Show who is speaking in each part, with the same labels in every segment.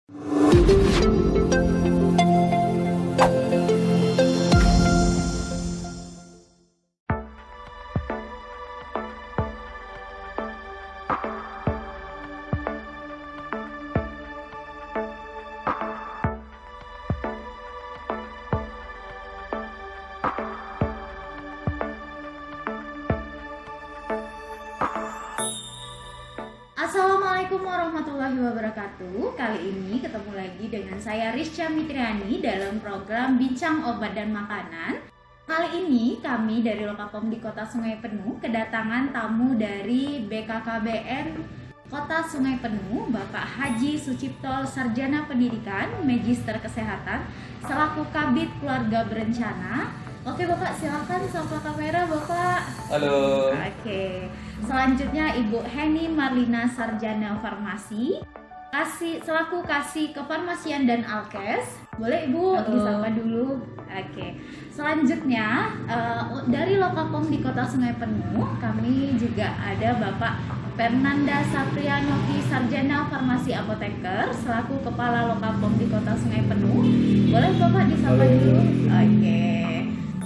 Speaker 1: Assalamualaikum warahmatullahi wabarakatuh. Kali ini ketemu lagi dengan saya Risca Mitriani dalam program Bincang Obat dan Makanan. Kali ini kami dari Lokapom di Kota Sungai Penuh kedatangan tamu dari BKKBN Kota Sungai Penuh, Bapak Haji Sucipto, Sarjana Pendidikan, Magister Kesehatan, selaku Kabid Keluarga Berencana. Oke Bapak, silakan sapa kamera Bapak.
Speaker 2: Halo.
Speaker 1: Oke. Selanjutnya Ibu Heni Marlina, Sarjana Farmasi, selaku Kasih Kefarmasian dan Alkes. Boleh Ibu disapa dulu. Oke. Selanjutnya dari Lokapom di Kota Sungai Penuh, kami juga ada Bapak Fernanda Saprianoki, Sarjana Farmasi Apoteker, selaku Kepala Lokapom di Kota Sungai Penuh. Boleh Bapak disapa dulu. Oke.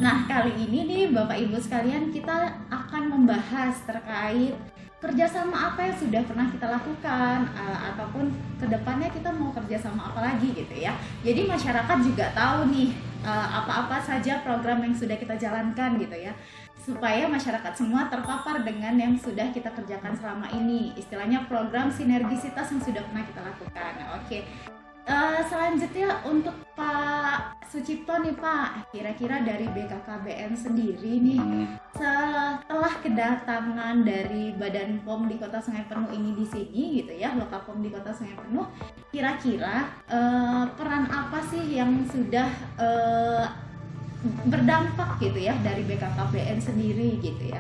Speaker 1: Nah, kali ini nih Bapak Ibu sekalian, kita akan membahas terkait kerjasama apa yang sudah pernah kita lakukan, ataupun kedepannya kita mau kerjasama apa lagi gitu ya. Jadi masyarakat juga tahu nih apa-apa saja program yang sudah kita jalankan gitu ya, supaya masyarakat semua terpapar dengan yang sudah kita kerjakan selama ini. Istilahnya program sinergisitas yang sudah pernah kita lakukan. Oke. Selanjutnya untuk Pak Sucipto nih Pak, kira-kira dari BKKBN sendiri nih, setelah kedatangan dari Badan POM di Kota Sungai Penuh ini di sini gitu ya, Lokapom di Kota Sungai Penuh, kira-kira peran apa sih yang sudah berdampak gitu ya dari BKKBN sendiri gitu ya?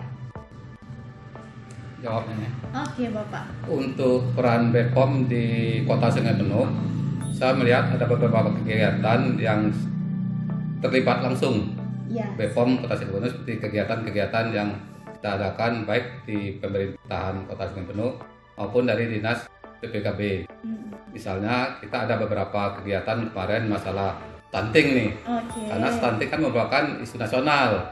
Speaker 2: Jawabnya.
Speaker 1: Oke Bapak.
Speaker 2: Untuk peran BPOM di Kota Sungai Penuh, saya melihat ada beberapa kegiatan yang terlibat langsung BPOM Kota Sungai Penuh, seperti kegiatan-kegiatan yang kita adakan baik di pemerintahan Kota Sungai Penuh maupun dari dinas PPKB. Misalnya kita ada beberapa kegiatan kemarin masalah stunting nih, karena stunting kan merupakan isu nasional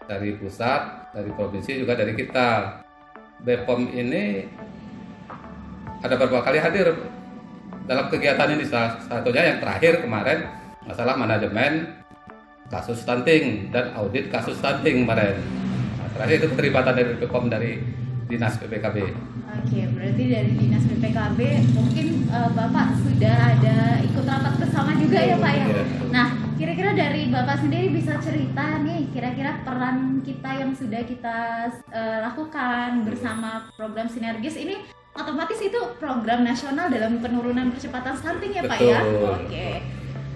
Speaker 2: dari pusat, dari provinsi, juga dari kita. BPOM ini ada beberapa kali hadir dalam kegiatan ini, salah satunya yang terakhir kemarin masalah manajemen kasus stunting dan audit kasus stunting kemarin. Nah, terakhir itu keterlibatan dari BPOM dari Dinas PPKB.
Speaker 1: Oke, berarti dari Dinas PPKB mungkin Bapak sudah ada ikut rapat bersama juga ya Pak ya? Nah, kira-kira dari Bapak sendiri bisa cerita nih, kira-kira peran kita yang sudah kita lakukan bersama program sinergis ini, otomatis itu program nasional dalam penurunan percepatan stunting ya Pak ya? Oke,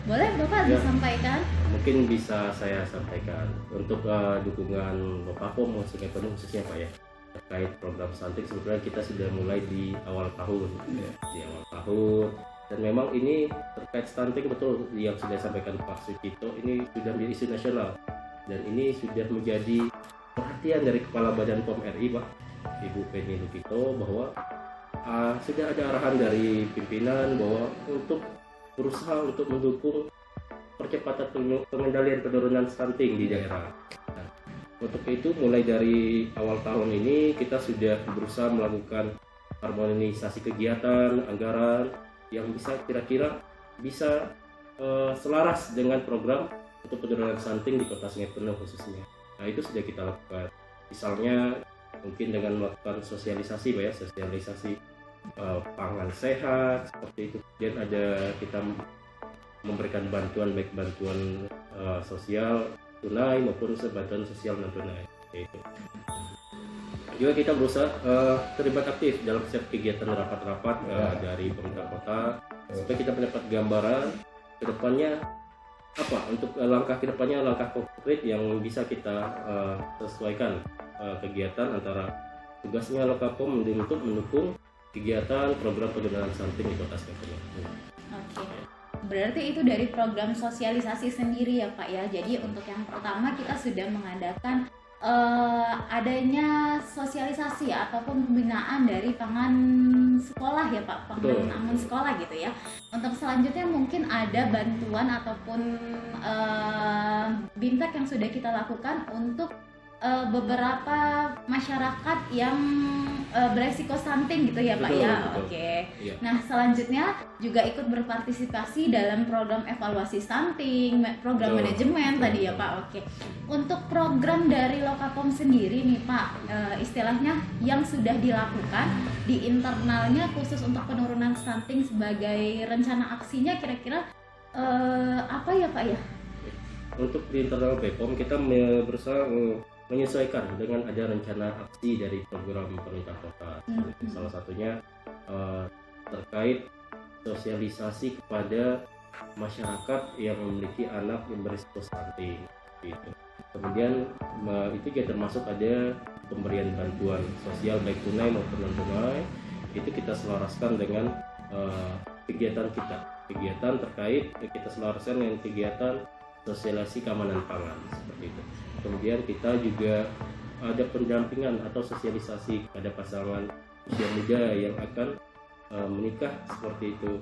Speaker 1: boleh Bapak disampaikan?
Speaker 3: Mungkin bisa saya sampaikan untuk dukungan Lokapom Sungai Penuh khususnya Pak ya, terkait program stunting. Sebetulnya kita sudah mulai di awal tahun, di awal tahun, dan memang ini terkait stunting betul yang sudah disampaikan Pak Sucipto, ini sudah menjadi isu nasional dan ini sudah menjadi perhatian dari Kepala Badan POM RI Pak Ibu Penny Lukito, bahwa sudah ada arahan dari pimpinan bahwa untuk berusaha untuk mendukung percepatan pengendalian penurunan stunting di daerah. Nah, untuk itu mulai dari awal tahun ini kita sudah berusaha melakukan harmonisasi kegiatan, anggaran yang bisa kira-kira bisa selaras dengan program untuk penurunan stunting di Kota Sungai Penuh khususnya. Nah, itu sudah kita lakukan. Misalnya mungkin dengan melakukan sosialisasi Pak ya, sosialisasi pangan sehat seperti itu. Dan ada kita memberikan bantuan, baik bantuan sosial tunai maupun bantuan sosial non tunai. Itu. Juga kita berusaha terlibat aktif dalam setiap kegiatan rapat-rapat dari pemerintah kota, supaya kita mendapat gambaran kedepannya apa untuk langkah kedepannya, langkah konkret yang bisa kita sesuaikan kegiatan antara tugasnya Lokapom untuk mendukung kegiatan program penurunan stunting di Kota Sungai Penuh.
Speaker 1: Oke. Berarti itu dari program sosialisasi sendiri ya Pak ya. Jadi untuk yang pertama kita sudah mengadakan adanya sosialisasi ataupun pembinaan dari pangan sekolah ya Pak, pangan aman sekolah gitu ya. Untuk selanjutnya mungkin ada bantuan ataupun bintek yang sudah kita lakukan untuk beberapa masyarakat yang beresiko stunting gitu ya Pak ya. Oke.
Speaker 3: Ya.
Speaker 1: Nah selanjutnya juga ikut berpartisipasi dalam program evaluasi stunting, program manajemen tadi ya Pak. Oke. Untuk program dari Lokapom sendiri nih Pak, istilahnya yang sudah dilakukan di internalnya khusus untuk penurunan stunting sebagai rencana aksinya kira-kira apa ya Pak ya?
Speaker 3: Untuk di internal BPOM kita berusaha menyesuaikan dengan ada rencana aksi dari program pemerintah kota. Salah satunya terkait sosialisasi kepada masyarakat yang memiliki anak yang berisiko stunting. Gitu. Kemudian itu juga termasuk ada pemberian bantuan sosial baik tunai maupun non tunai. Itu kita selaraskan dengan kegiatan terkait kita selaraskan dengan kegiatan sosialisasi keamanan pangan seperti itu. Kemudian kita juga ada pendampingan atau sosialisasi kepada pasangan usia muda yang akan menikah seperti itu.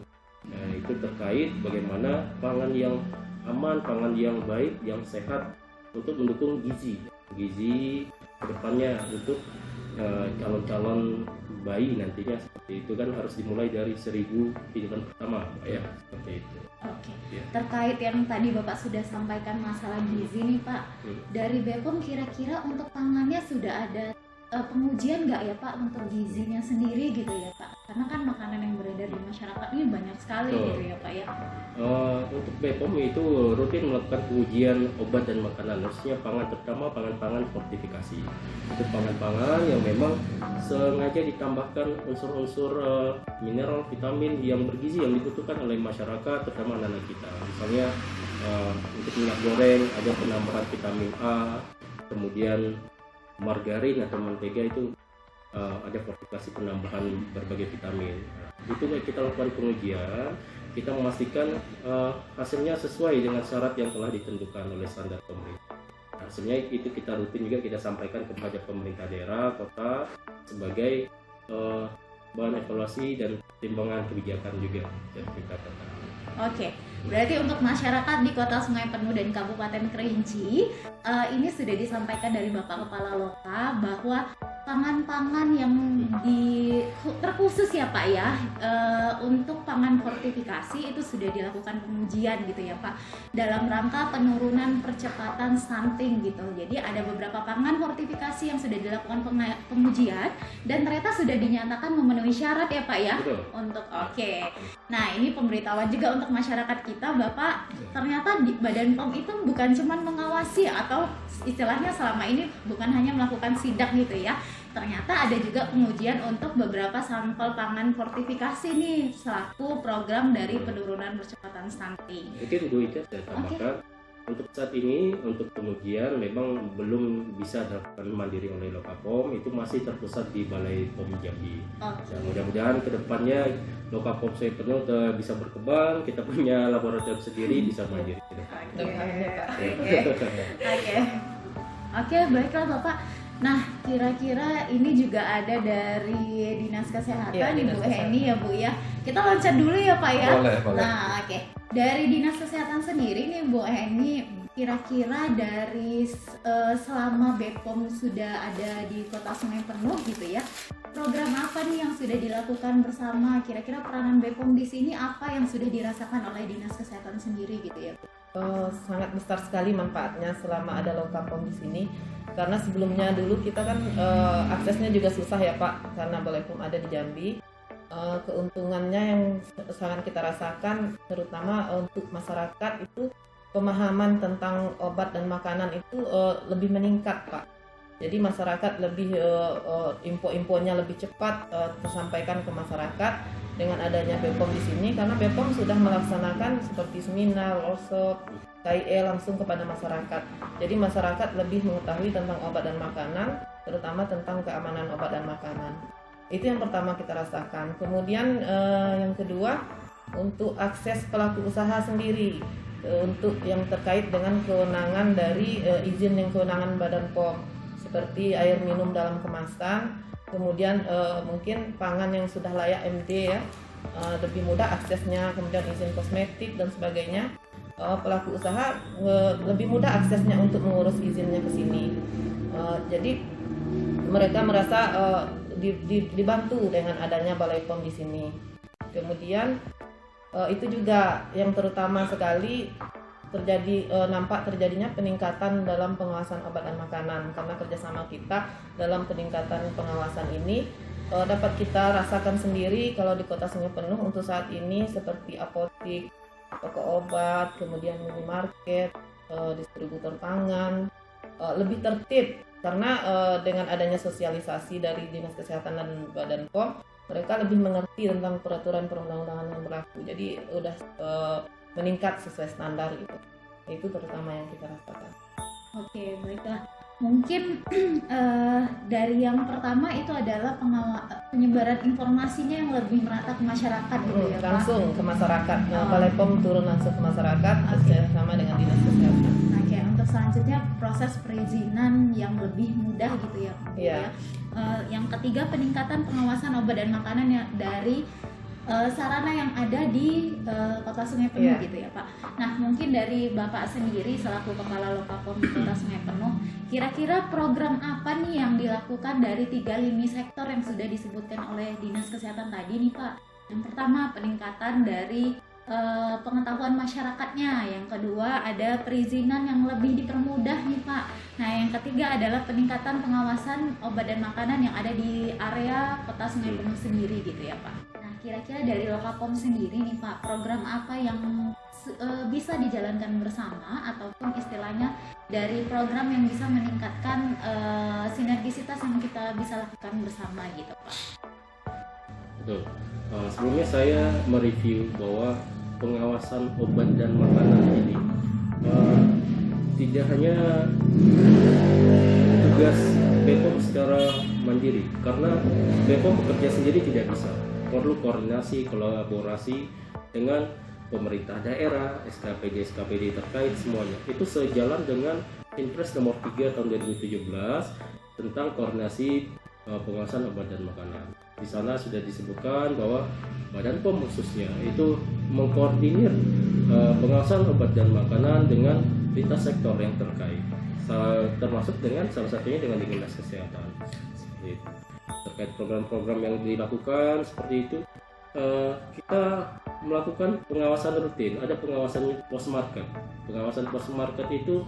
Speaker 3: Itu terkait bagaimana pangan yang aman, pangan yang baik, yang sehat untuk mendukung gizi kedepannya untuk calon-calon bayi nantinya seperti itu kan harus dimulai dari 1000 kehidupan pertama ya seperti itu.
Speaker 1: Oke. Ya. Terkait yang tadi Bapak sudah sampaikan masalah gizi nih Pak, dari BPOM kira-kira untuk pangannya sudah ada pengujian nggak ya Pak untuk gizinya sendiri gitu ya Pak? Karena kan makanan yang beredar di masyarakat ini banyak sekali gitu ya Pak ya.
Speaker 3: Untuk BPOM itu rutin melakukan pengujian obat dan makanan, khususnya pangan, terutama pangan-pangan fortifikasi. Itu pangan-pangan yang memang sengaja ditambahkan unsur-unsur mineral, vitamin yang bergizi yang dibutuhkan oleh masyarakat, terutama anak-anak kita. Misalnya untuk minyak goreng ada penambahan vitamin A, kemudian margarin atau mentega itu ada fortifikasi penambahan berbagai vitamin. Itu kita lakukan pengujian, kita memastikan hasilnya sesuai dengan syarat yang telah ditentukan oleh standar pemerintah. Hasilnya itu kita rutin juga kita sampaikan kepada pemerintah daerah, kota sebagai bahan evaluasi dan timbangan kebijakan juga dari pemerintah kota.
Speaker 1: Oke, berarti untuk masyarakat di Kota Sungai Penuh dan Kabupaten Kerinci ini sudah disampaikan dari Bapak Kepala Loka bahwa pangan-pangan yang terkhusus ya Pak ya untuk pangan fortifikasi itu sudah dilakukan pengujian gitu ya Pak dalam rangka penurunan percepatan stunting gitu. Jadi ada beberapa pangan fortifikasi yang sudah dilakukan pengujian dan ternyata sudah dinyatakan memenuhi syarat ya Pak ya.
Speaker 3: Betul.
Speaker 1: Untuk Nah ini pemberitahuan juga untuk masyarakat kita Bapak, ternyata di Badan POM itu bukan cuma mengawasi atau istilahnya selama ini bukan hanya melakukan sidak gitu ya. Ternyata ada juga pengujian untuk beberapa sampel pangan fortifikasi nih selaku program dari penurunan percepatan stunting.
Speaker 3: Mungkin Bu Ika saya tambahkan untuk saat ini untuk pengujian memang belum bisa dilakukan mandiri oleh Lokapom, itu masih terpusat di Balai POM Jambi. Dan mudah-mudahan kedepannya Lokapom Sungai Penuh bisa berkembang, kita punya laboratorium sendiri bisa mandiri. Oke, baiklah Bapak. Nah, kira-kira ini juga ada dari Dinas Kesehatan Ibu Heni ya Bu ya. Kita loncat dulu ya Pak ya.
Speaker 2: Boleh.
Speaker 1: Nah, dari Dinas Kesehatan sendiri nih Bu Heni, kira-kira dari selama BPOM sudah ada di Kota Sungai Penuh gitu ya, program apa nih yang sudah dilakukan bersama? Kira-kira peranan BPOM di sini apa yang sudah dirasakan oleh Dinas Kesehatan sendiri gitu ya?
Speaker 4: Sangat besar sekali manfaatnya selama ada Lokapom di sini. Karena sebelumnya dulu kita kan aksesnya juga susah ya Pak, karena Balai POM ada di Jambi. Keuntungannya yang sangat kita rasakan, terutama untuk masyarakat itu pemahaman tentang obat dan makanan itu lebih meningkat Pak. Jadi masyarakat lebih info-infonya lebih cepat tersampaikan ke masyarakat dengan adanya BPOM di sini, karena BPOM sudah melaksanakan seperti seminar, workshop, KIE langsung kepada masyarakat. Jadi masyarakat lebih mengetahui tentang obat dan makanan, terutama tentang keamanan obat dan makanan. Itu yang pertama kita rasakan. Kemudian yang kedua, untuk akses pelaku usaha sendiri, untuk yang terkait dengan kewenangan dari izin yang kewenangan Badan POM. seperti air minum dalam kemasan, kemudian mungkin pangan yang sudah layak MD ya, lebih mudah aksesnya, kemudian izin kosmetik dan sebagainya. Pelaku usaha lebih mudah aksesnya untuk mengurus izinnya ke sini. Jadi mereka merasa dibantu dengan adanya Balai POM di sini. Kemudian itu juga yang terutama sekali nampak terjadinya peningkatan dalam pengawasan obat dan makanan, karena kerjasama kita dalam peningkatan pengawasan ini dapat kita rasakan sendiri kalau di Kota Sungai Penuh untuk saat ini seperti apotik, toko obat, kemudian minimarket, distributor pangan lebih tertib karena dengan adanya sosialisasi dari Dinas Kesehatan dan Badan POM, mereka lebih mengerti tentang peraturan perundang-undangan yang berlaku. Jadi udah meningkat sesuai standar gitu. Itu terutama yang kita rasakan.
Speaker 1: Oke, baiklah. Mungkin dari yang pertama itu adalah penyebaran informasinya yang lebih merata ke masyarakat gitu ya Pak?
Speaker 4: Langsung ke masyarakat. Balai POM turun langsung ke masyarakat bersama dengan Dinas Kesehatan.
Speaker 1: Oke, untuk selanjutnya proses perizinan yang lebih mudah gitu ya.
Speaker 4: Iya.
Speaker 1: Yang ketiga, peningkatan pengawasan obat dan makanan dari sarana yang ada di Kota Sungai Penuh gitu ya Pak. Nah, mungkin dari Bapak sendiri selaku Kepala Lokapom di Kota Sungai Penuh, kira-kira program apa nih yang dilakukan dari 3 lini sektor yang sudah disebutkan oleh Dinas Kesehatan tadi nih Pak? Yang pertama, peningkatan dari pengetahuan masyarakatnya. Yang kedua, ada perizinan yang lebih dipermudah nih Pak. Nah, yang ketiga adalah peningkatan pengawasan obat dan makanan yang ada di area Kota Sungai Penuh sendiri gitu ya Pak. Kira-kira dari Lokapom sendiri nih Pak, program apa yang bisa dijalankan bersama ataupun istilahnya dari program yang bisa meningkatkan sinergisitas yang kita bisa lakukan bersama gitu Pak?
Speaker 3: Betul. Sebelumnya saya mereview bahwa pengawasan obat dan makanan ini tidak hanya tugas BPOM secara mandiri, karena BPOM bekerja sendiri tidak bisa. Perlu koordinasi, kolaborasi dengan pemerintah daerah, SKPD terkait semuanya. Itu sejalan dengan Impres nomor 3 tahun 2017 tentang koordinasi pengawasan obat dan makanan. Di sana sudah disebutkan bahwa Badan POM khususnya itu mengkoordinir pengawasan obat dan makanan dengan lintas sektor yang terkait, termasuk dengan salah satunya dengan Dinas Kesehatan. Seperti itu. Terkait program-program yang dilakukan seperti itu, kita melakukan pengawasan rutin. Ada pengawasan post market. Pengawasan post market itu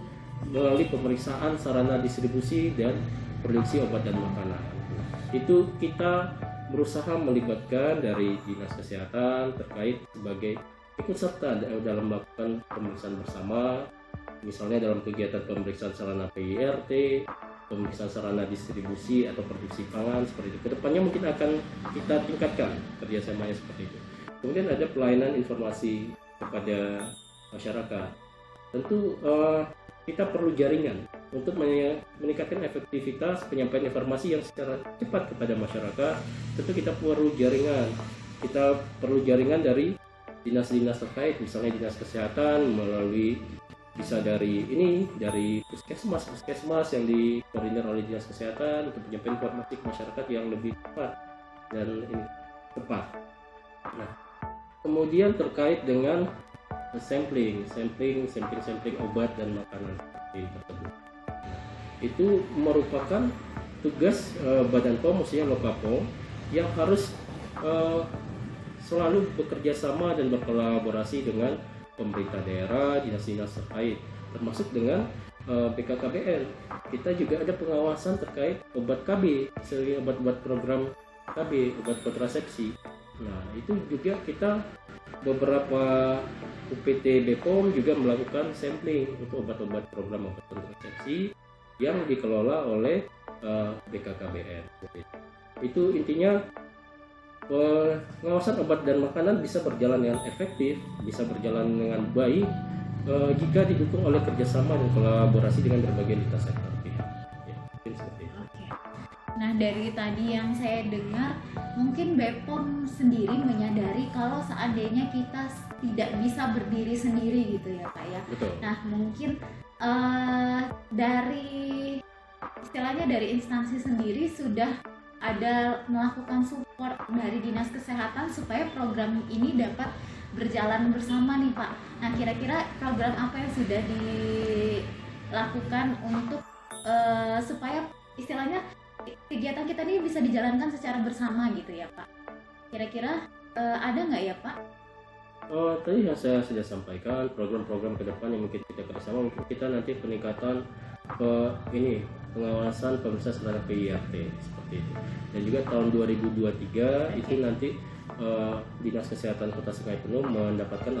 Speaker 3: melalui pemeriksaan sarana distribusi dan produksi obat dan makanan. Itu kita berusaha melibatkan dari Dinas Kesehatan terkait sebagai ikut serta dalam melakukan pemeriksaan bersama, misalnya dalam kegiatan pemeriksaan sarana PIRT, pemeriksaan sarana distribusi atau produksi pangan seperti itu. Kedepannya mungkin akan kita tingkatkan kerjasamanya seperti itu. Kemudian ada pelayanan informasi kepada masyarakat. Tentu kita perlu jaringan untuk meningkatkan efektivitas penyampaian informasi yang secara cepat kepada masyarakat. Tentu kita perlu jaringan. Kita perlu jaringan dari dinas-dinas terkait, misalnya Dinas Kesehatan melalui bisa dari puskesmas yang dikoordinir oleh Dinas Kesehatan untuk penyampaian informasi ke masyarakat yang lebih cepat dan tepat. Nah, kemudian terkait dengan sampling obat dan makanan seperti tersebut. Itu merupakan tugas Badan POM, khususnya Lokapom, yang harus selalu bekerja sama dan berkolaborasi dengan pemerintah daerah, dinas-dinas terkait, termasuk dengan BKKBN. Kita juga ada pengawasan terkait obat KB, selain obat-obat program KB, obat kontrasepsi. Nah, itu juga kita beberapa UPT BPOM juga melakukan sampling untuk obat-obat program obat kontrasepsi yang dikelola oleh BKKBN. Itu intinya pengawasan obat dan makanan bisa berjalan dengan efektif, bisa berjalan dengan baik jika didukung oleh kerjasama dan kolaborasi dengan berbagai lintas sektor pihak. Ya, mungkin seperti itu.
Speaker 1: Oke. Nah, dari tadi yang saya dengar, mungkin BPOM sendiri menyadari kalau seandainya kita tidak bisa berdiri sendiri gitu ya Pak ya.
Speaker 3: Betul.
Speaker 1: Nah, mungkin dari istilahnya dari instansi sendiri sudah ada melakukan support dari Dinas Kesehatan supaya program ini dapat berjalan bersama nih Pak. Nah, kira-kira program apa yang sudah dilakukan untuk supaya istilahnya kegiatan kita ini bisa dijalankan secara bersama gitu ya Pak? Kira-kira ada nggak ya Pak?
Speaker 3: Tadi yang saya sudah sampaikan program-program ke depan yang mungkin kita kerjasama, mungkin kita nanti peningkatan pengawasan pemeriksaan terhadap PIRT seperti itu. Dan juga tahun 2023 itu nanti Dinas Kesehatan Kota Sungai Penuh mendapatkan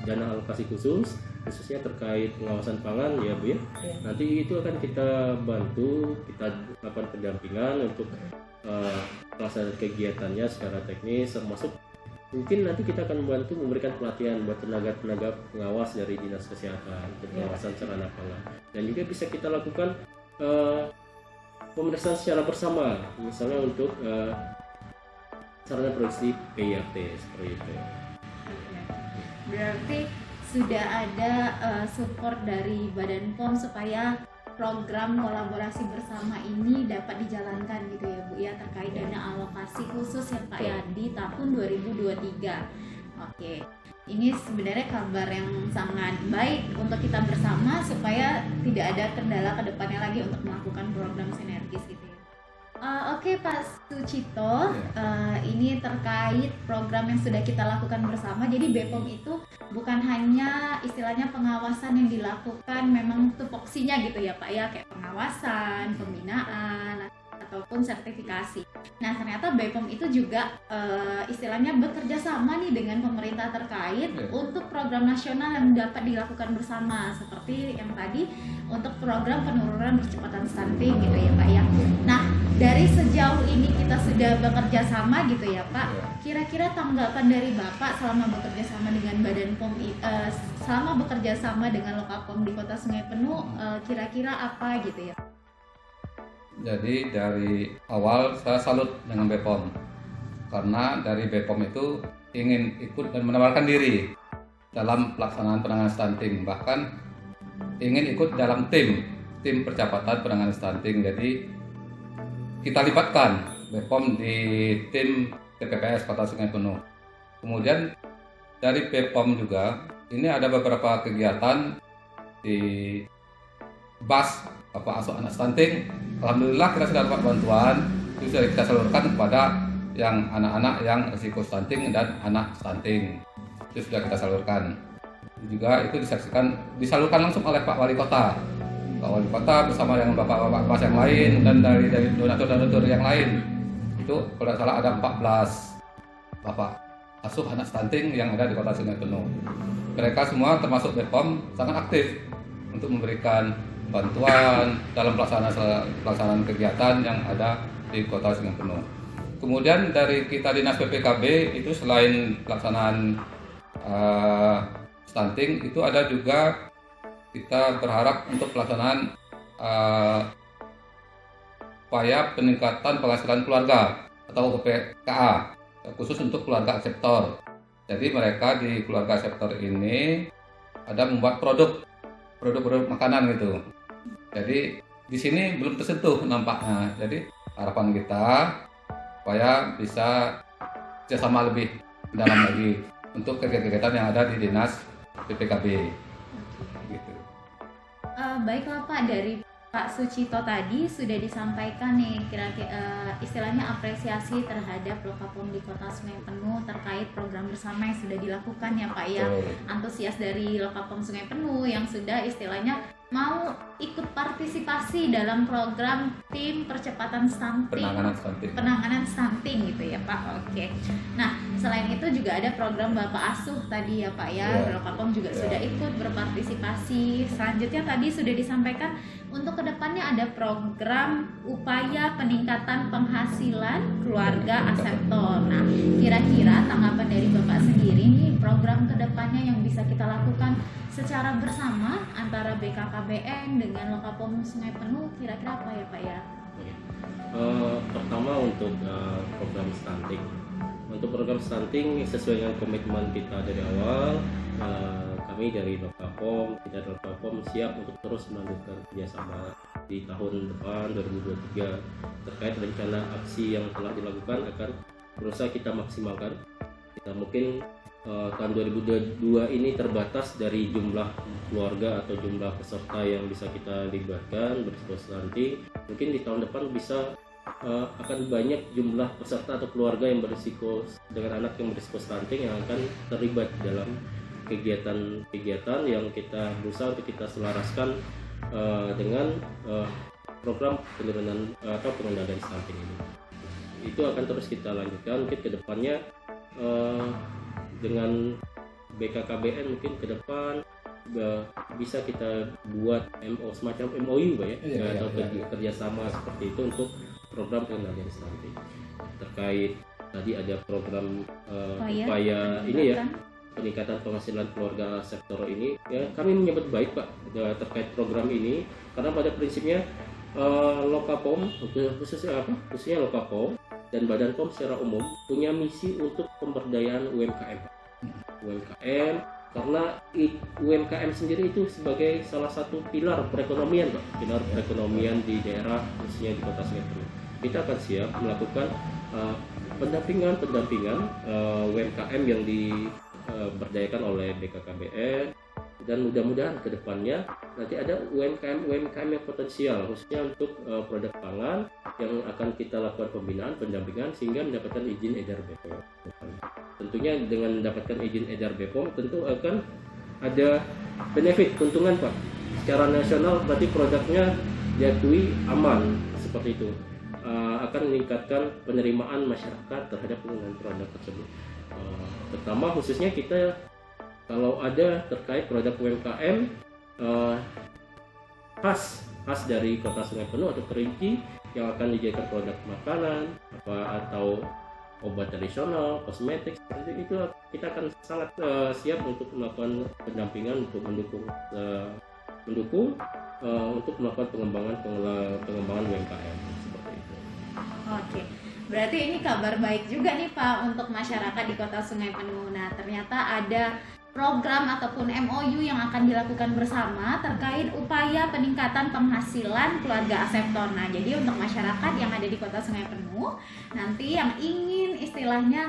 Speaker 3: dana alokasi khususnya terkait pengawasan pangan ya Bu ya. Nanti itu akan kita bantu, kita lakukan pendampingan untuk pelaksanaan kegiatannya secara teknis, termasuk mungkin nanti kita akan membantu memberikan pelatihan buat tenaga-tenaga pengawas dari Dinas Kesehatan untuk pengawasan sarana pangan. Dan juga bisa kita lakukan pemeriksaan secara bersama, misalnya untuk sarana produksi PIRT seperti itu.
Speaker 1: Berarti sudah ada support dari Badan POM supaya program kolaborasi bersama ini dapat dijalankan gitu ya Bu ya, terkait dana alokasi khusus ya Pak ya di tahun 2023. Oke. Ini sebenarnya kabar yang sangat baik untuk kita bersama supaya tidak ada kendala ke depannya lagi untuk melakukan program sinergis gitu ya. Oke Pak Sucito, ini terkait program yang sudah kita lakukan bersama. Jadi BPOM itu bukan hanya istilahnya pengawasan yang dilakukan memang tupoksinya gitu ya Pak ya, kayak pengawasan, pembinaan, ataupun sertifikasi. Nah ternyata BPOM itu juga istilahnya bekerja sama nih dengan pemerintah terkait untuk program nasional yang dapat dilakukan bersama, seperti yang tadi untuk program penurunan percepatan stunting gitu ya Pak ya. Nah dari sejauh ini kita sudah bekerja sama gitu ya Pak, kira-kira tanggapan dari Bapak selama bekerja sama dengan Badan POM, selama bekerja sama dengan Lokapom di Kota Sungai Penuh, kira-kira apa gitu ya?
Speaker 2: Jadi dari awal saya salut dengan BPOM, karena dari BPOM itu ingin ikut dan menawarkan diri dalam pelaksanaan penanganan stunting, bahkan ingin ikut dalam tim percepatan penanganan stunting. Jadi kita libatkan BPOM di tim TPPS Kota Sungai Penuh. Kemudian dari BPOM juga ini ada beberapa kegiatan di BAS asuh anak stunting. Alhamdulillah kita sudah dapat bantuan, itu sudah kita salurkan kepada yang anak-anak yang risiko stunting dan anak stunting. Itu sudah kita salurkan. Juga itu disalurkan langsung oleh Pak Wali Kota. Pak Wali Kota bersama dengan bapak-bapak PAS yang lain dan dari donatur-donatur yang lain. Itu kalau tidak salah ada 14 bapak asuh anak stunting yang ada di Kota Sungai Penuh. Mereka semua termasuk BPOM sangat aktif untuk memberikan bantuan dalam pelaksanaan kegiatan yang ada di Kota Sungai Penuh. Kemudian dari kita Dinas PPKB itu selain pelaksanaan stunting, itu ada juga kita berharap untuk pelaksanaan upaya peningkatan penghasilan keluarga atau UPKA khusus untuk keluarga akseptor. Jadi mereka di keluarga akseptor ini ada membuat produk makanan gitu. Jadi di sini belum tersentuh nampaknya. Jadi harapan kita supaya bisa kerjasama lebih dalam lagi untuk kegiatan yang ada di Dinas PPKB. Gitu.
Speaker 1: Baiklah Pak, dari Pak Sucito tadi sudah disampaikan nih kira-kira istilahnya apresiasi terhadap Lokapom di Kota Sungai Penuh terkait program bersama yang sudah dilakukan ya Pak ya. Antusias dari Lokapom Sungai Penuh yang sudah istilahnya mau ikut partisipasi dalam program tim percepatan stunting, penanganan stunting gitu ya Pak. Oke. Nah selain itu juga ada program Bapak Asuh tadi ya Pak ya. Lokapom juga sudah ikut berpartisipasi. Selanjutnya tadi sudah disampaikan untuk kedepannya ada program upaya peningkatan penghasilan keluarga akseptor. Nah kira-kira tanggapan dari Bapak sendiri nih program kedepannya yang bisa kita lakukan secara bersama antara BKKBN dengan Lokapom Sungai Penuh, kira-kira apa ya Pak ya?
Speaker 3: Pertama untuk program stunting. Untuk program stunting sesuai dengan komitmen kita dari awal, kami dari Lokapom siap untuk terus melanjutkan kerjasama di tahun depan 2023 terkait rencana aksi yang telah dilakukan akan berusaha kita maksimalkan. Kita mungkin tahun 2022 ini terbatas dari jumlah keluarga atau jumlah peserta yang bisa kita libatkan berisiko stunting. Mungkin di tahun depan bisa akan banyak jumlah peserta atau keluarga yang berisiko dengan anak yang berisiko stunting yang akan terlibat dalam kegiatan-kegiatan yang kita berusaha untuk kita selaraskan dengan program penurunan atau pengendalian stunting ini. Itu akan terus kita lanjutkan mungkin ke depannya dengan BKKBN mungkin ke depan bisa kita buat semacam MOU ya, atau kerjasama seperti itu untuk program pengendalian stunting. Terkait tadi ada program upaya ini ya, peningkatan penghasilan keluarga sektor ini ya, kami menyambut baik Pak terkait program ini karena pada prinsipnya Lokapom khususnya Lokapom dan Badan POM secara umum punya misi untuk pemberdayaan UMKM karena UMKM sendiri itu sebagai salah satu pilar perekonomian Pak, pilar perekonomian di daerah khususnya di Kota Sungai Penuh. Kita akan siap melakukan pendampingan UMKM yang diberdayakan oleh BKKBN dan mudah-mudahan ke depannya nanti ada UMKM yang potensial khususnya untuk produk pangan yang akan kita lakukan pembinaan, pendampingan sehingga mendapatkan izin edar BPOM. Tentunya dengan mendapatkan izin edar BPOM tentu akan ada benefit, keuntungan Pak. Secara nasional berarti produknya diakui aman seperti itu. Akan meningkatkan penerimaan masyarakat terhadap penggunaan produk tersebut. Pertama khususnya kita kalau ada terkait produk UMKM khas dari Kota Sungai Penuh atau Kerinci yang akan dijadikan produk makanan atau obat tradisional, kosmetik seperti itu, kita akan sangat siap untuk melakukan pendampingan untuk mendukung untuk melakukan pengembangan UMKM seperti itu.
Speaker 1: Oke, berarti ini kabar baik juga nih Pak untuk masyarakat di Kota Sungai Penuh. Nah, ternyata ada program ataupun MOU yang akan dilakukan bersama terkait upaya peningkatan penghasilan keluarga aseptor. Nah, jadi untuk masyarakat yang ada di Kota Sungai Penuh, nanti yang ingin istilahnya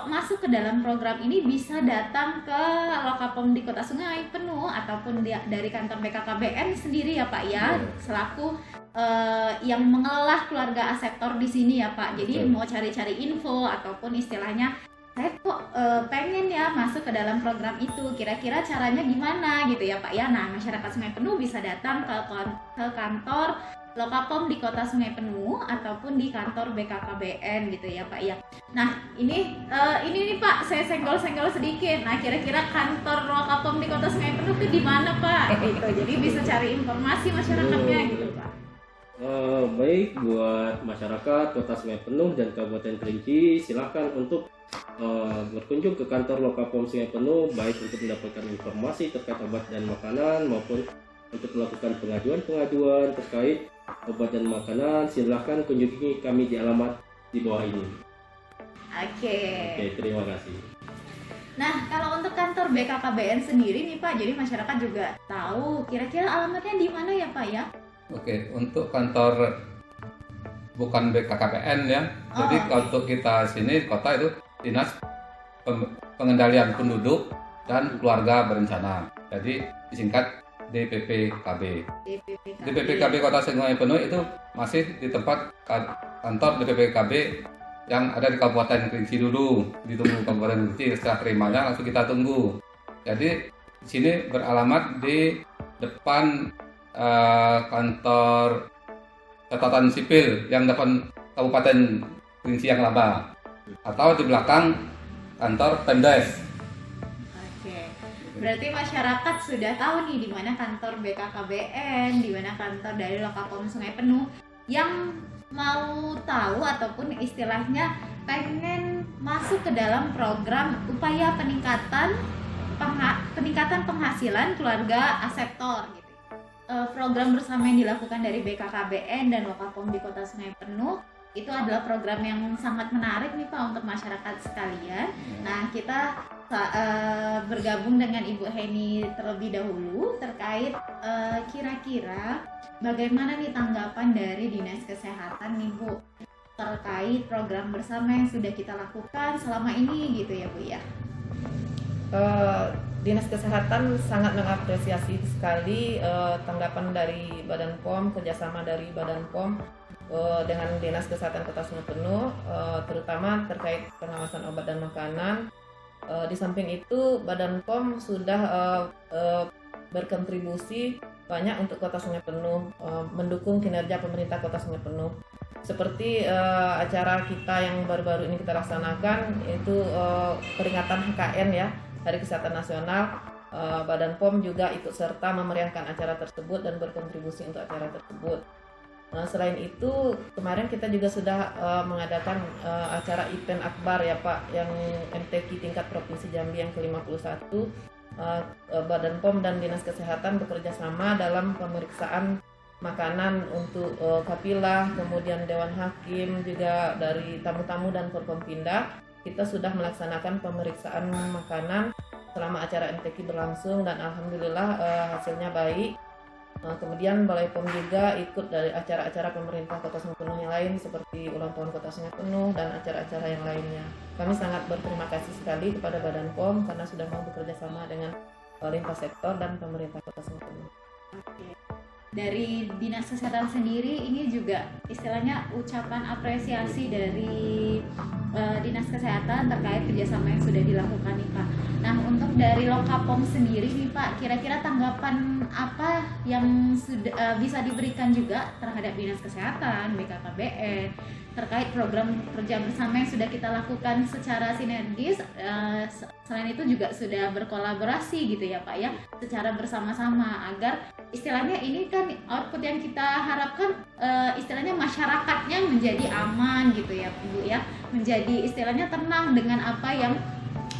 Speaker 1: masuk ke dalam program ini bisa datang ke Lokapom di Kota Sungai Penuh ataupun dari kantor BKKBN sendiri ya Pak ya, selaku yang mengelola keluarga aseptor di sini ya Pak. Jadi mau cari-cari info ataupun istilahnya saya kok pengen ya masuk ke dalam program itu, kira-kira caranya gimana gitu ya Pak ya. Nah, masyarakat Sungai Penuh bisa datang ke kantor Lokapom di Kota Sungai Penuh ataupun di kantor BKKBN gitu ya Pak ya. Nah, ini nih Pak, saya senggol-senggol sedikit. Nah, kira-kira kantor Lokapom di Kota Sungai Penuh itu di mana Pak? Gitu. Jadi bisa cari informasi masyarakatnya gitu Pak.
Speaker 3: Baik, buat masyarakat Kota Sungai Penuh dan Kabupaten Kerinci, silakan untuk berkunjung ke kantor Lokapom Sungai Penuh, baik untuk mendapatkan informasi terkait obat dan makanan maupun untuk melakukan pengaduan terkait obat dan makanan. Silahkan kunjungi kami di alamat di bawah ini.
Speaker 1: Oke,
Speaker 3: terima kasih.
Speaker 1: Nah, kalau untuk kantor BKKBN sendiri nih Pak, jadi masyarakat juga tahu kira-kira alamatnya di mana ya Pak ya?
Speaker 2: Oke, untuk kantor bukan BKKBN ya. Jadi untuk kita sini kota itu Dinas Pengendalian Penduduk dan Keluarga Berencana. Jadi disingkat DPPKB. DPPKB Kota Sungai Penuh itu masih di tempat kantor DPPKB yang ada di Kabupaten Kerinci dulu. Ditunggu Kabupaten Kerinci, setelah terimanya langsung kita tunggu. Jadi di sini beralamat di depan kantor catatan sipil yang depan Kabupaten Kerinci yang lama, atau di belakang kantor Pemdes.
Speaker 1: Oke, berarti masyarakat sudah tahu nih di mana kantor BKKBN, di mana kantor dari Lokapom Sungai Penuh. Yang mau tahu ataupun istilahnya pengen masuk ke dalam program upaya peningkatan penghasilan keluarga aseptor gitu. Program bersama yang dilakukan dari BKKBN dan Lokapom di Kota Sungai Penuh itu adalah program yang sangat menarik nih Pak untuk masyarakat sekalian. Nah, kita bergabung dengan Ibu Heni terlebih dahulu terkait kira-kira bagaimana nih tanggapan dari Dinas Kesehatan nih Bu terkait program bersama yang sudah kita lakukan selama ini gitu ya Bu ya?
Speaker 4: Dinas Kesehatan sangat mengapresiasi sekali tanggapan dari Badan POM, kerjasama dari Badan POM dengan Dinas Kesehatan Kota Sungai Penuh, terutama terkait pengawasan obat dan makanan. Di samping itu, Badan POM sudah berkontribusi banyak untuk Kota Sungai Penuh, mendukung kinerja pemerintah Kota Sungai Penuh. Seperti acara kita yang baru-baru ini kita laksanakan, itu peringatan HKN ya, Hari Kesehatan Nasional. Badan POM juga ikut serta memeriahkan acara tersebut dan berkontribusi untuk acara tersebut. Selain itu, kemarin kita juga sudah mengadakan acara event akbar ya Pak, yang MTQ tingkat Provinsi Jambi yang ke-51. Badan POM dan Dinas Kesehatan bekerja sama dalam pemeriksaan makanan untuk Kapilah, kemudian Dewan Hakim, juga dari tamu-tamu dan Forkompinda. Kita sudah melaksanakan pemeriksaan makanan selama acara MTQ berlangsung dan alhamdulillah hasilnya baik. Kemudian Balai POM juga ikut dari acara-acara pemerintah Kota Sungai Penuh yang lain seperti ulang tahun Kota Sungai Penuh dan acara-acara yang lainnya. Kami sangat berterima kasih sekali kepada Badan POM karena sudah mau bekerja sama dengan lintas sektor dan pemerintah Kota Sungai Penuh.
Speaker 1: Oke. Dari Dinas Kesehatan sendiri ini juga istilahnya ucapan apresiasi dari Dinas Kesehatan terkait kerjasama yang sudah dilakukan nih Pak. Nah untuk dari Lokapom sendiri nih Pak, kira-kira tanggapan apa yang sudah bisa diberikan juga terhadap Dinas Kesehatan, BKKBN terkait program kerja bersama yang sudah kita lakukan secara sinergis, selain itu juga sudah berkolaborasi gitu ya Pak ya, secara bersama-sama agar istilahnya ini kan output yang kita harapkan istilahnya masyarakatnya menjadi aman gitu ya Bu ya, menjadi istilahnya tenang dengan apa yang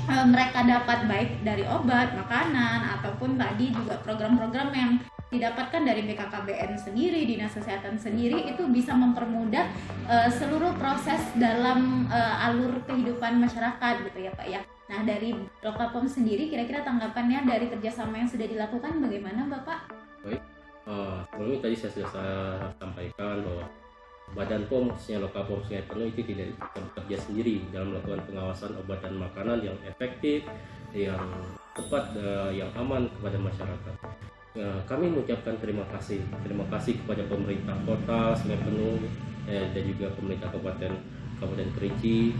Speaker 1: mereka dapat baik dari obat, makanan ataupun tadi juga program-program yang didapatkan dari BKKBN sendiri, Dinas Kesehatan sendiri, itu bisa mempermudah seluruh proses dalam alur kehidupan masyarakat gitu ya Pak ya. Nah dari Lokapom sendiri kira-kira tanggapannya dari kerjasama yang sudah dilakukan bagaimana Bapak?
Speaker 3: Baik, sebelumnya tadi saya sudah sampaikan bahwa Badan POM, khususnya Lokapom Sungai Penuh itu tidak bekerja sendiri dalam melakukan pengawasan obat dan makanan yang efektif, yang tepat, yang aman kepada masyarakat. Kami mengucapkan terima kasih kepada pemerintah Kota Sungai Penuh dan juga pemerintah Kabupaten Kerinci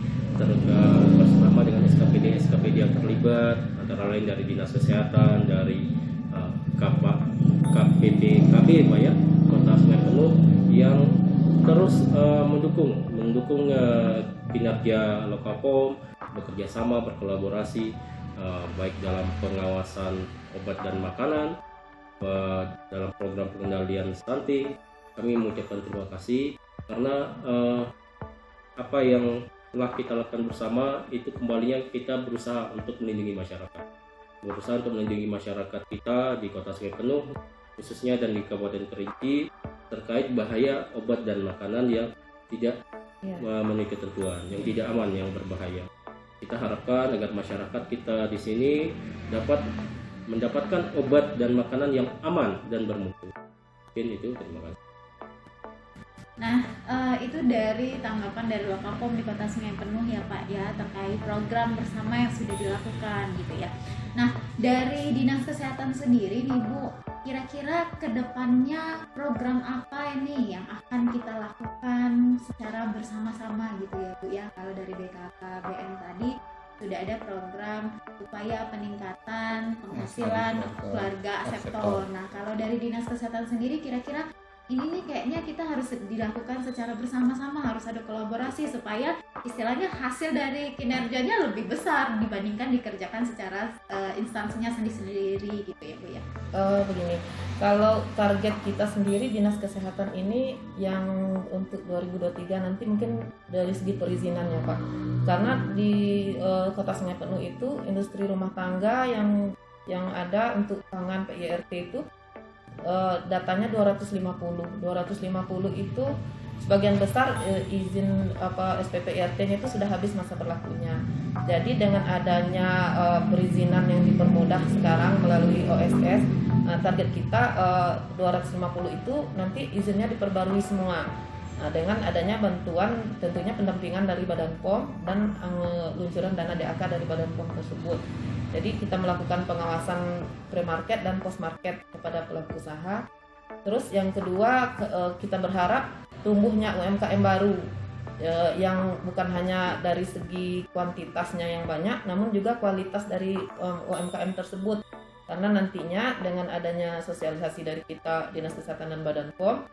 Speaker 3: bersama dengan SKPD yang terlibat, antara lain dari Dinas Kesehatan, dari KPPKB Pak ya, Kota Sungai Penuh yang terus mendukung kinerja Lokapom, bekerja sama, berkolaborasi baik dalam pengawasan obat dan makanan, dalam program pengendalian stunting. Kami mengucapkan terima kasih karena apa yang telah kita lakukan bersama itu kembalinya kita berusaha untuk melindungi masyarakat kita di Kota Sungai Penuh khususnya dan di Kabupaten Kerinci terkait bahaya obat dan makanan yang tidak memenuhi ketentuan, yang tidak aman, yang berbahaya. Kita harapkan agar masyarakat kita di sini dapat mendapatkan obat dan makanan yang aman dan bermutu. Mungkin itu, terima kasih.
Speaker 1: Nah, itu dari tanggapan dari Lokapom di Kota Sungai Penuh ya Pak ya, terkait program bersama yang sudah dilakukan gitu ya. Nah, dari Dinas Kesehatan sendiri nih Bu, kira-kira kedepannya program apa ini yang akan kita lakukan secara bersama-sama gitu ya Bu ya. Kalau dari BKKBN tadi sudah ada program upaya peningkatan penghasilan keluarga sektor. Nah, kalau dari Dinas Kesehatan sendiri kira-kira ini nih kayaknya kita harus dilakukan secara bersama-sama, harus ada kolaborasi supaya istilahnya hasil dari kinerjanya lebih besar dibandingkan dikerjakan secara instansinya sendiri-sendiri gitu ya Bu ya.
Speaker 4: Begini, kalau target kita sendiri Dinas Kesehatan ini yang untuk 2023 nanti mungkin dari segi perizinan ya Pak, karena di Kota Sungai Penuh itu industri rumah tangga yang ada untuk pangan PIRT itu datanya 250 itu sebagian besar izin SPP IRT-nya itu sudah habis masa berlakunya. Jadi dengan adanya perizinan yang dipermudah sekarang melalui OSS, Nah, target kita 250 itu nanti izinnya diperbarui semua. Nah, dengan adanya bantuan tentunya pendampingan dari Badan POM dan luncuran dana DAK dari Badan POM tersebut. Jadi kita melakukan pengawasan pre-market dan post-market kepada pelaku usaha. Terus yang kedua kita berharap tumbuhnya UMKM baru yang bukan hanya dari segi kuantitasnya yang banyak, namun juga kualitas dari UMKM tersebut. Karena nantinya dengan adanya sosialisasi dari kita Dinas Kesehatan dan Badan POM,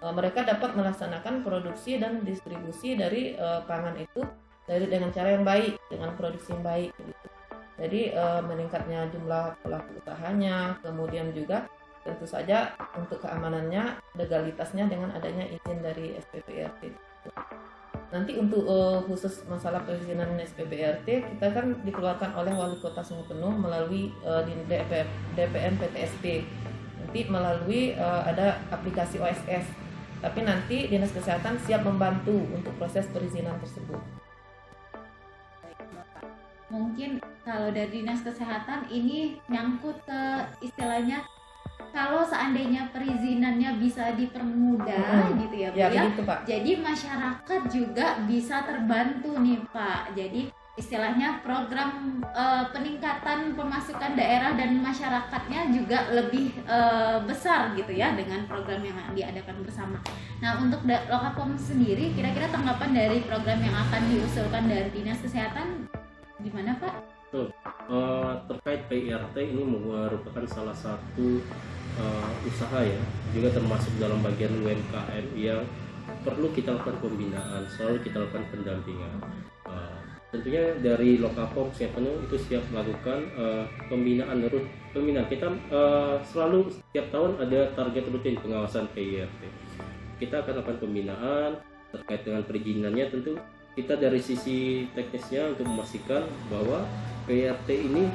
Speaker 4: mereka dapat melaksanakan produksi dan distribusi dari pangan itu dengan cara yang baik, dengan produksi yang baik. Gitu. Jadi meningkatnya jumlah pelaku usahanya, kemudian juga tentu saja untuk keamanannya, legalitasnya dengan adanya izin dari SPPRT. Nanti untuk khusus masalah perizinan SPPRT, kita kan dikeluarkan oleh Wali Kota Sungai Penuh melalui DPN PTSP. Nanti melalui ada aplikasi OSS. Tapi nanti Dinas Kesehatan siap membantu untuk proses perizinan tersebut.
Speaker 1: Mungkin kalau dari Dinas Kesehatan ini nyangkut ke istilahnya kalau seandainya perizinannya bisa dipermudah gitu ya, Bu, ya.
Speaker 4: Gitu, Pak.
Speaker 1: Jadi masyarakat juga bisa terbantu nih, Pak. Jadi istilahnya program peningkatan pemasukan daerah dan masyarakatnya juga lebih besar gitu ya dengan program yang diadakan bersama. Nah, untuk Lokapom sendiri kira-kira tanggapan dari program yang akan diusulkan dari Dinas Kesehatan gimana, Pak?
Speaker 3: Terkait PIRT ini merupakan salah satu usaha ya, juga termasuk dalam bagian UMKM yang perlu kita lakukan pembinaan, selalu kita lakukan pendampingan. Tentunya dari Lokapom Sungai Penuh itu siap melakukan pembinaan. Kita selalu setiap tahun ada target rutin pengawasan PIRT. Kita akan lakukan pembinaan terkait dengan perizinannya. Tentu kita dari sisi teknisnya untuk memastikan bahwa PIRT ini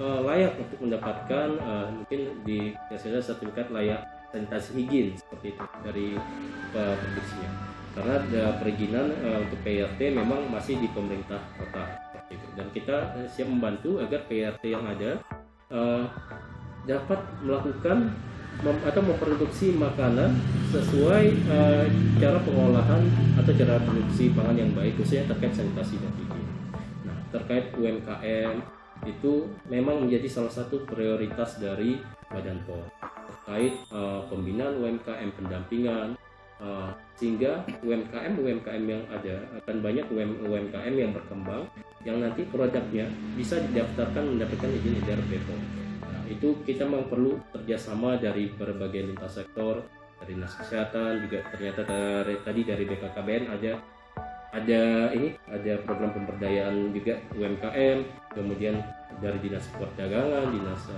Speaker 3: layak untuk mendapatkan mungkin di sertifikat layak sanitasi higien seperti itu dari produksinya. Karena perizinan untuk PIRT memang masih di pemerintah kota seperti itu. Dan kita siap membantu agar PIRT yang ada dapat melakukan atau memproduksi makanan sesuai cara pengolahan atau cara produksi pangan yang baik, khususnya terkait sanitasi dan higien. Nah, terkait UMKM itu memang menjadi salah satu prioritas dari Badan POM terkait pembinaan UMKM, pendampingan, sehingga UMKM yang ada akan banyak UMKM yang berkembang yang nanti produknya bisa didaftarkan mendapatkan izin edar BPOM. Nah, itu kita memang perlu kerjasama dari berbagai lintas sektor, dari Dinas Kesehatan juga ternyata tadi dari BKKBN ada program pemberdayaan juga UMKM, kemudian dari Dinas Perdagangan, Dinas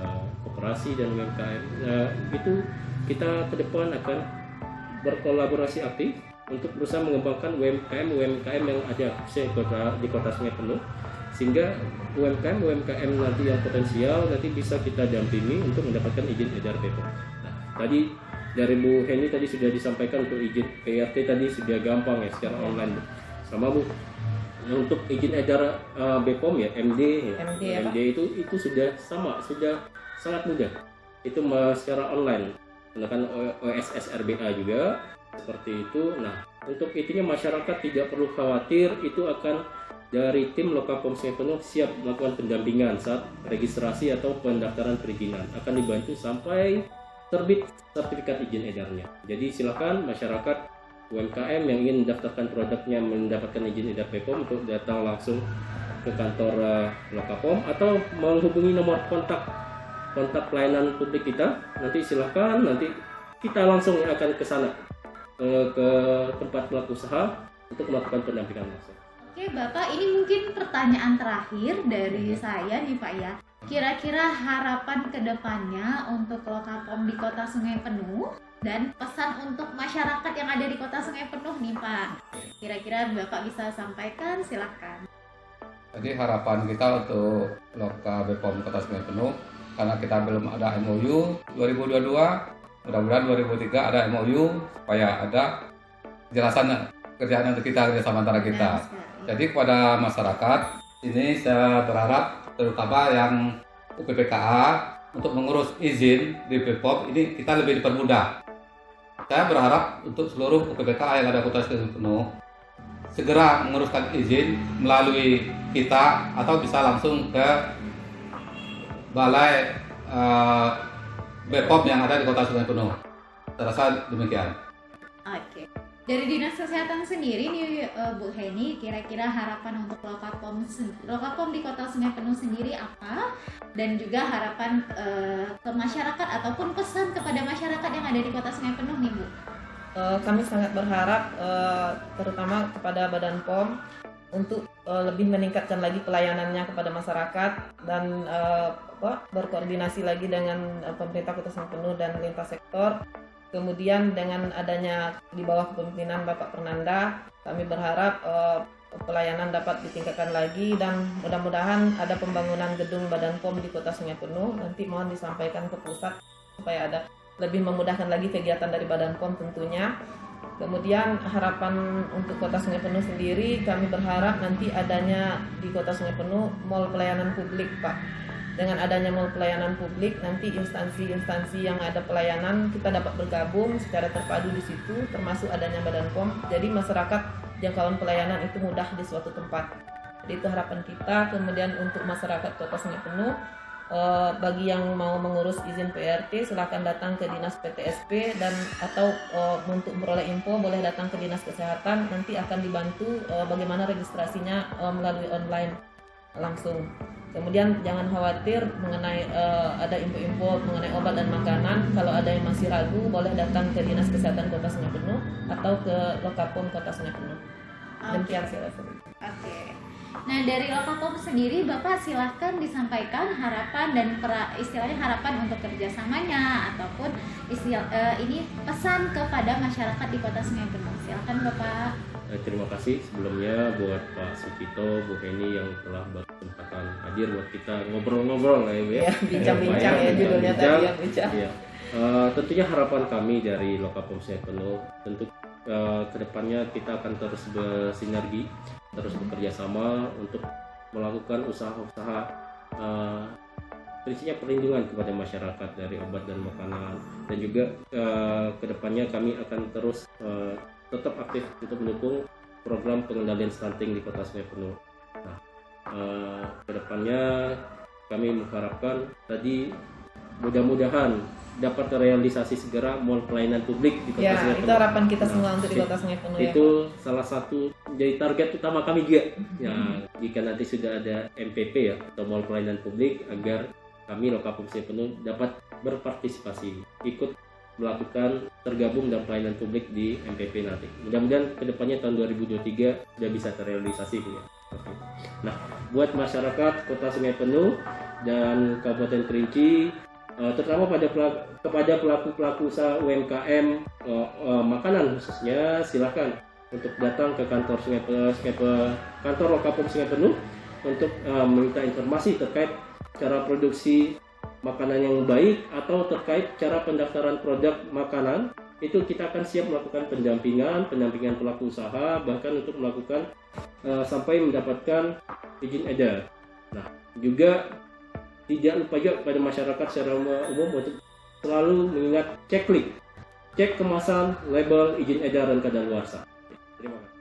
Speaker 3: Koperasi dan UMKM. Itu kita ke depan akan berkolaborasi aktif untuk berusaha mengembangkan UMKM yang ada di Kota Sungai Penuh, sehingga UMKM nanti yang potensial nanti bisa kita dampingi untuk mendapatkan izin edar BPOM. Nah, tadi dari Bu Heni tadi sudah disampaikan untuk izin PIRT tadi sudah gampang ya secara online. Sama Bu, untuk izin edar BPOM ya MD itu sudah sangat mudah. Itu secara online menggunakan OSS RBA juga seperti itu. Nah, untuk itunya masyarakat tidak perlu khawatir, itu akan dari tim Lokapom Sungai Penuh siap melakukan pendampingan saat registrasi atau pendaftaran perizinan, akan dibantu sampai terbit sertifikat izin edarnya. Jadi silakan masyarakat UMKM yang ingin mendaftarkan produknya mendapatkan izin edar BPOM untuk datang langsung ke kantor Lokapom atau menghubungi nomor kontak pelayanan publik kita. Nanti silakan, nanti kita langsung akan ke sana ke tempat pelaku usaha untuk melakukan pendampingan langsung.
Speaker 1: Oke Bapak, ini mungkin pertanyaan terakhir dari saya nih Pak ya. Kira-kira harapan kedepannya untuk Lokapom di Kota Sungai Penuh dan pesan untuk masyarakat yang ada di Kota Sungai Penuh nih Pak. Kira-kira Bapak bisa sampaikan, silakan.
Speaker 2: Jadi harapan kita untuk Lokapom Kota Sungai Penuh, karena kita belum ada MOU 2022, mudah-mudahan 2003 ada MOU supaya ada kejelasan kerjaan untuk kita, kerjasama antara kita. Jadi kepada masyarakat ini saya berharap terutama yang UPPKA untuk mengurus izin di Bepom ini kita lebih dipermudah. Saya berharap untuk seluruh UPBK yang ada Kota Sungai Penuh segera menguruskan izin melalui kita atau bisa langsung ke balai Bepom yang ada di Kota Sungai Penuh. Saya rasa demikian.
Speaker 1: Oke. Dari Dinas Kesehatan sendiri nih Bu Heni, kira-kira harapan untuk Lokapom di Kota Sungai Penuh sendiri apa? Dan juga harapan ke masyarakat ataupun pesan kepada masyarakat yang ada di Kota Sungai Penuh nih Bu?
Speaker 4: Kami sangat berharap terutama kepada Badan POM untuk lebih meningkatkan lagi pelayanannya kepada masyarakat dan berkoordinasi lagi dengan pemerintah Kota Sungai Penuh dan lintas sektor. Kemudian dengan adanya di bawah kepemimpinan Bapak Pernanda, kami berharap pelayanan dapat ditingkatkan lagi dan mudah-mudahan ada pembangunan gedung Badan POM di Kota Sungai Penuh. Nanti mohon disampaikan ke pusat supaya ada lebih memudahkan lagi kegiatan dari Badan POM tentunya. Kemudian harapan untuk Kota Sungai Penuh sendiri, kami berharap nanti adanya di Kota Sungai Penuh mall pelayanan publik, Pak. Dengan adanya mall pelayanan publik, nanti instansi-instansi yang ada pelayanan kita dapat bergabung secara terpadu di situ, termasuk adanya Badan POM. Jadi masyarakat jangkauan pelayanan itu mudah di suatu tempat. Jadi itu harapan kita. Kemudian untuk masyarakat Kota Sungai Penuh, bagi yang mau mengurus izin PRT silakan datang ke Dinas PTSP dan atau untuk memperoleh info boleh datang ke Dinas Kesehatan. Nanti akan dibantu bagaimana registrasinya melalui online langsung. Kemudian jangan khawatir mengenai ada info-info mengenai obat dan makanan. Kalau ada yang masih ragu, boleh datang ke Dinas Kesehatan Kota Sungai Penuh atau ke Lokapom Kota Sungai Penuh. Demikian sih rasanya.
Speaker 1: Oke. Nah dari Lokapom sendiri, Bapak silahkan disampaikan harapan dan istilahnya harapan untuk kerjasamanya ataupun ini pesan kepada masyarakat di Kota Sungai Penuh. Silahkan Bapak.
Speaker 3: Terima kasih sebelumnya buat Pak Sukito, Bu Heni yang telah berkesempatan hadir buat kita ngobrol-ngobrol lah ya Bu ya.
Speaker 4: Bincang-bincang ya judulnya tadi ya, bincang.
Speaker 3: Ya. Tentunya harapan kami dari Lokapom Sungai Penuh tentu kedepannya kita akan terus bersinergi, terus bekerja sama untuk melakukan usaha-usaha prinsipnya perlindungan kepada masyarakat dari obat dan makanan, dan juga kedepannya kami akan terus tetap aktif untuk mendukung program pengendalian stunting di Kota Sungai Penuh. Nah, kedepannya kami mengharapkan tadi mudah-mudahan dapat terrealisasi segera mall pelayanan publik di Kota Sungai Penuh.
Speaker 4: Itu harapan kita semua untuk di Kota Sungai Penuh.
Speaker 3: Itu salah satu jadi target utama kami juga. Ya, jika nanti sudah ada MPP ya atau mall pelayanan publik, agar kami Lokapom Sungai Penuh dapat berpartisipasi, ikut melakukan tergabung dalam pelayanan publik di MPP nanti. Mudah-mudahan kedepannya tahun 2023 sudah bisa terrealisasi ya. Nah, buat masyarakat Kota Sungai Penuh dan Kabupaten Kerinci, terutama kepada pelaku-pelaku usaha UMKM makanan khususnya, silakan untuk datang ke kantor kantor Lokapom Sungai Penuh untuk meminta informasi terkait cara produksi makanan yang baik atau terkait cara pendaftaran produk makanan. Itu kita akan siap melakukan pendampingan pelaku usaha, bahkan untuk melakukan sampai mendapatkan izin edar. Nah, juga tidak lupa juga pada masyarakat secara umum untuk selalu mengingat cek kemasan, label, izin edar dan kadaluarsa. Terima kasih.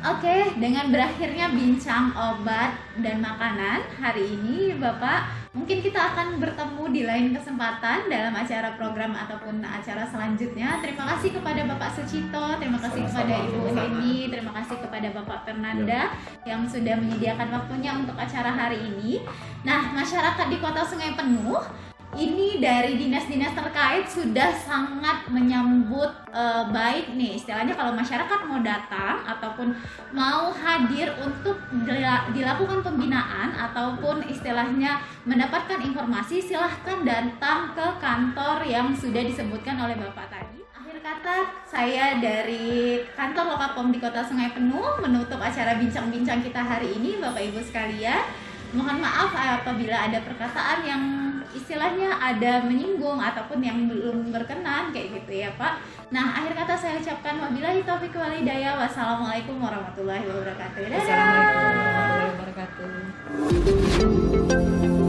Speaker 1: Oke, dengan berakhirnya bincang obat dan makanan hari ini, Bapak, mungkin kita akan bertemu di lain kesempatan dalam acara program ataupun acara selanjutnya. Terima kasih kepada Bapak Sucito, terima kasih kepada Ibu Heni, terima kasih kepada Bapak Fernanda yang sudah menyediakan waktunya untuk acara hari ini. Nah, masyarakat di Kota Sungai Penuh ini dari dinas-dinas terkait sudah sangat menyambut baik nih, istilahnya kalau masyarakat mau datang ataupun mau hadir untuk dilakukan pembinaan ataupun istilahnya mendapatkan informasi, silahkan datang ke kantor yang sudah disebutkan oleh Bapak tadi. Akhir kata, saya dari kantor Lokapom di Kota Sungai Penuh menutup acara bincang-bincang kita hari ini, Bapak Ibu sekalian. Mohon maaf apabila ada perkataan yang istilahnya ada menyinggung ataupun yang belum berkenan kayak gitu ya Pak. Nah, akhir kata saya ucapkan wabillahi taufiq wal hidayah. Wassalamualaikum warahmatullahi wabarakatuh. Dadah.
Speaker 4: Wassalamualaikum warahmatullahi wabarakatuh.